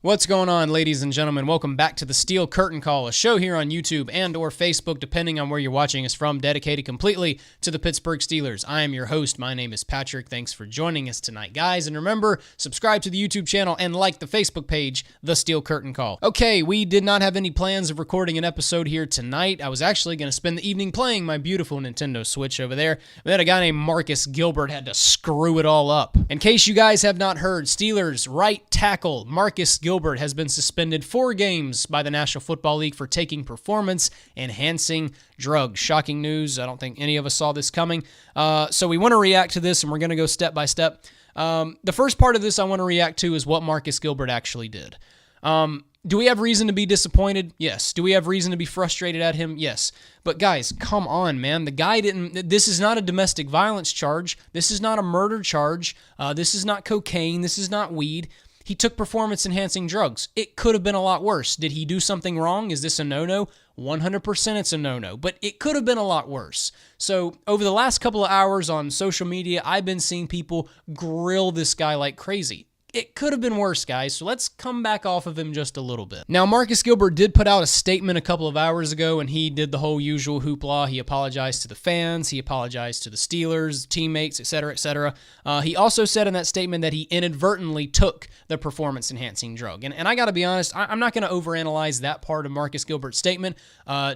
What's going on, ladies and gentlemen? Welcome back to the Steel Curtain Call, a show here on YouTube and or Facebook, depending on where you're watching us from, dedicated completely to the Pittsburgh Steelers. I am your host. My name is Patrick. Thanks for joining us tonight, guys. And remember, subscribe to the YouTube channel and like the Facebook page, The Steel Curtain Call. Okay, we did not have any plans of recording an episode here tonight. I was actually going to spend the evening playing my beautiful Nintendo Switch over there, but then a guy named Marcus Gilbert had to screw it all up. In case you guys have not heard, Steelers right tackle Marcus Gilbert has been suspended 4 games by the National Football League for taking performance-enhancing drugs. Shocking news. I don't think any of us saw this coming. So we want to react to this, and we're going to go step by step. The first part of this I want to react to is what Marcus Gilbert actually did. Do we have reason to be disappointed? Yes. Do we have reason to be frustrated at him? Yes. But guys, come on, man. The guy didn't... This is not a domestic violence charge. This is not a murder charge. This is not cocaine. This is not weed. He took performance-enhancing drugs. It could have been a lot worse. Did he do something wrong? Is this a no-no? 100% it's a no-no, but it could have been a lot worse. So over the last couple of hours on social media, I've been seeing people grill this guy like crazy. It could have been worse, guys, so let's come back off of him just a little bit. Now, Marcus Gilbert did put out a statement a couple of hours ago, and he did the whole usual hoopla. He apologized to the fans, he apologized to the Steelers, teammates, etc., etc. He also said in that statement that he inadvertently took the performance-enhancing drug. And I got to be honest, I'm not going to overanalyze that part of Marcus Gilbert's statement.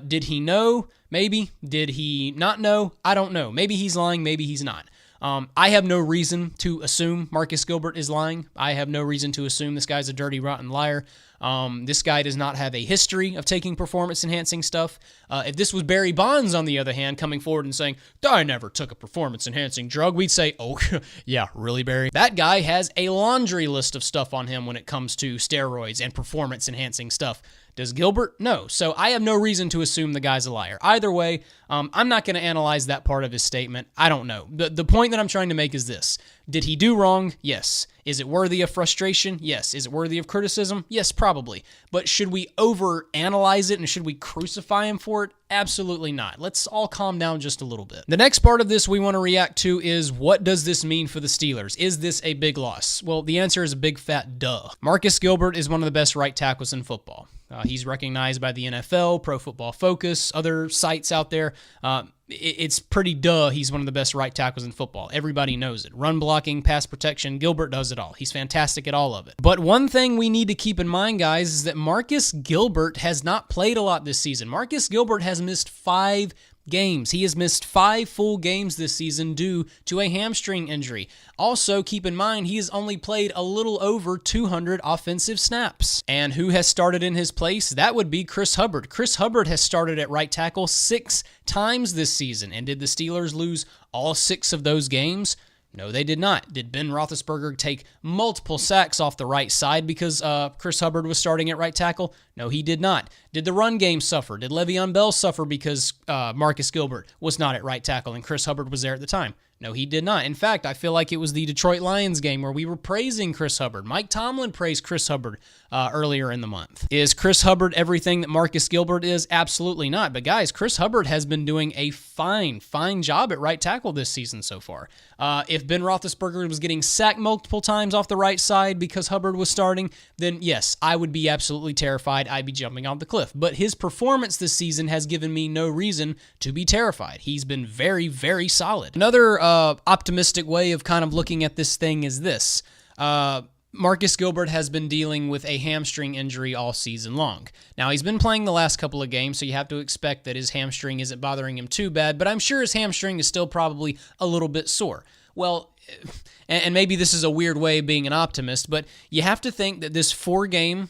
Did he know? Maybe. Did he not know? I don't know. Maybe he's lying, maybe he's not. I have no reason to assume Marcus Gilbert is lying. I have no reason to assume this guy's a dirty, rotten liar. This guy does not have a history of taking performance-enhancing stuff. If this was Barry Bonds, on the other hand, coming forward and saying, I never took a performance-enhancing drug, we'd say, oh, yeah, really, Barry? That guy has a laundry list of stuff on him when it comes to steroids and performance-enhancing stuff. Does Gilbert? No. So I have no reason to assume the guy's a liar. Either way, I'm not going to analyze that part of his statement. I don't know. The point that I'm trying to make is this. Did he do wrong? Yes. Is it worthy of frustration? Yes. Is it worthy of criticism? Yes, probably. But should we overanalyze it and should we crucify him for it? Absolutely not. Let's all calm down just a little bit. The next part of this we want to react to is, what does this mean for the Steelers? Is this a big loss? Well, the answer is a big fat duh. Marcus Gilbert is one of the best right tackles in football. He's recognized by the NFL, Pro Football Focus, other sites out there. It's pretty duh he's one of the best right tackles in football. Everybody knows it. Run blocking, pass protection, Gilbert does it all. He's fantastic at all of it. But one thing we need to keep in mind, guys, is that Marcus Gilbert has not played a lot this season. Marcus Gilbert has missed 5 games. He has missed 5 full games this season due to a hamstring injury. Also, keep in mind, he has only played a little over 200 offensive snaps. And who has started in his place? That would be Chris Hubbard. Chris Hubbard has started at right tackle 6 times this season. And did the Steelers lose all 6 of those games? No, they did not. Did Ben Roethlisberger take multiple sacks off the right side because Chris Hubbard was starting at right tackle? No, he did not. Did the run game suffer? Did Le'Veon Bell suffer because Marcus Gilbert was not at right tackle and Chris Hubbard was there at the time? No, he did not. In fact, I feel like it was the Detroit Lions game where we were praising Chris Hubbard. Mike Tomlin praised Chris Hubbard earlier in the month. Is Chris Hubbard everything that Marcus Gilbert is? Absolutely not. But guys, Chris Hubbard has been doing a fine job at right tackle this season so far. If Ben Roethlisberger was getting sacked multiple times off the right side because Hubbard was starting, then yes, I would be absolutely terrified. I'd be jumping off the cliff. But his performance this season has given me no reason to be terrified. He's been very, very solid. Another optimistic way of kind of looking at this thing is this. Marcus Gilbert has been dealing with a hamstring injury all season long. Now, he's been playing the last couple of games, so you have to expect that his hamstring isn't bothering him too bad, but I'm sure his hamstring is still probably a little bit sore. Well, and maybe this is a weird way of being an optimist, but you have to think that this four-game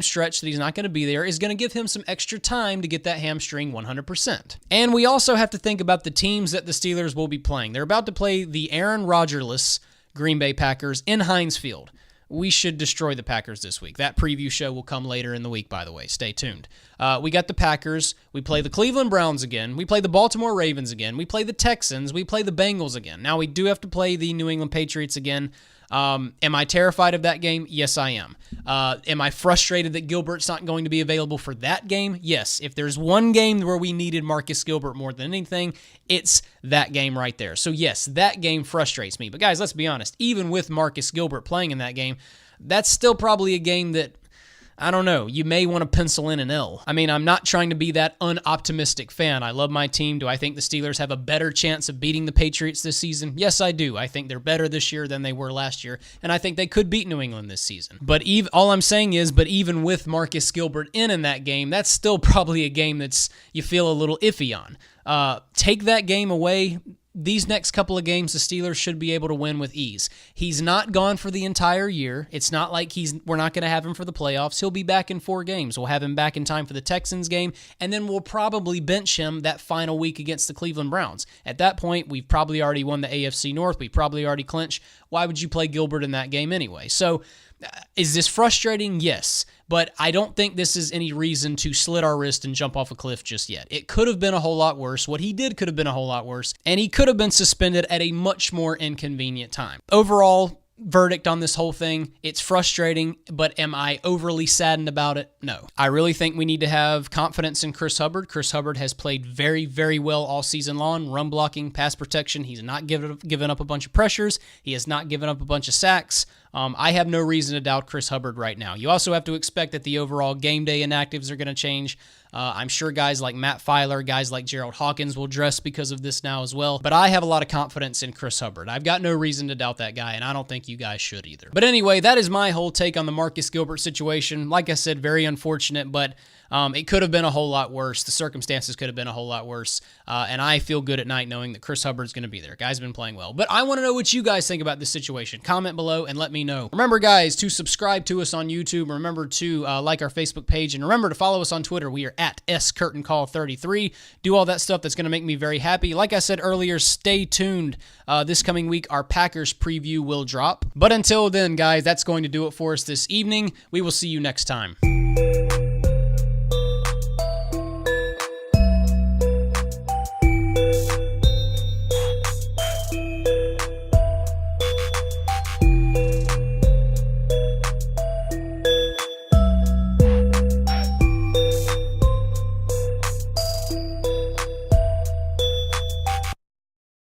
stretch that he's not going to be there is going to give him some extra time to get that hamstring 100%. And we also have to think about the teams that the Steelers will be playing. They're about to play the Aaron Rodgers-less Green Bay Packers in Heinz Field. We should destroy the Packers this week. That preview show will come later in the week, by the way. Stay tuned. We got the Packers. We play the Cleveland Browns again. We play the Baltimore Ravens again. We play the Texans. We play the Bengals again. Now, we do have to play the New England Patriots again. Am I terrified of that game? Yes, I am. Am I frustrated that Gilbert's not going to be available for that game? Yes. If there's one game where we needed Marcus Gilbert more than anything, it's that game right there. So yes, that game frustrates me. But guys, let's be honest. Even with Marcus Gilbert playing in that game, that's still probably a game that, I don't know, you may want to pencil in an L. I mean, I'm not trying to be that unoptimistic fan. I love my team. Do I think the Steelers have a better chance of beating the Patriots this season? Yes, I do. I think they're better this year than they were last year, and I think they could beat New England this season. But all I'm saying is, even with Marcus Gilbert in that game, that's still probably a game that's you feel a little iffy on. Take that game away. These next couple of games, the Steelers should be able to win with ease. He's not gone for the entire year. It's not like we're not going to have him for the playoffs. He'll be back in 4 games. We'll have him back in time for the Texans game, and then we'll probably bench him that final week against the Cleveland Browns. At that point, we've probably already won the AFC North. We probably already clinched. Why would you play Gilbert in that game anyway? So, is this frustrating? Yes. But I don't think this is any reason to slit our wrist and jump off a cliff just yet. It could have been a whole lot worse. What he did could have been a whole lot worse. And he could have been suspended at a much more inconvenient time. Overall, verdict on this whole thing, it's frustrating, but am I overly saddened about it? No. I really think we need to have confidence in Chris Hubbard. Chris Hubbard has played very, very well all season long. Run blocking, pass protection. He's not given up a bunch of pressures. He has not given up a bunch of sacks. I have no reason to doubt Chris Hubbard right now. You also have to expect that the overall game day inactives are going to change. I'm sure guys like Matt Filer, guys like Gerald Hawkins will dress because of this now as well. But I have a lot of confidence in Chris Hubbard. I've got no reason to doubt that guy, and I don't think you guys should either. But anyway, that is my whole take on the Marcus Gilbert situation. Like I said, very unfortunate, but it could have been a whole lot worse. The circumstances could have been a whole lot worse. And I feel good at night knowing that Chris Hubbard's going to be there. Guy's been playing well. But I want to know what you guys think about this situation. Comment below and let me know. Remember, guys, to subscribe to us on YouTube. Remember to like our Facebook page. And remember to follow us on Twitter. We are at SCurtainCall33. Do all that stuff that's going to make me very happy. Like I said earlier, stay tuned. This coming week, our Packers preview will drop. But until then, guys, that's going to do it for us this evening. We will see you next time.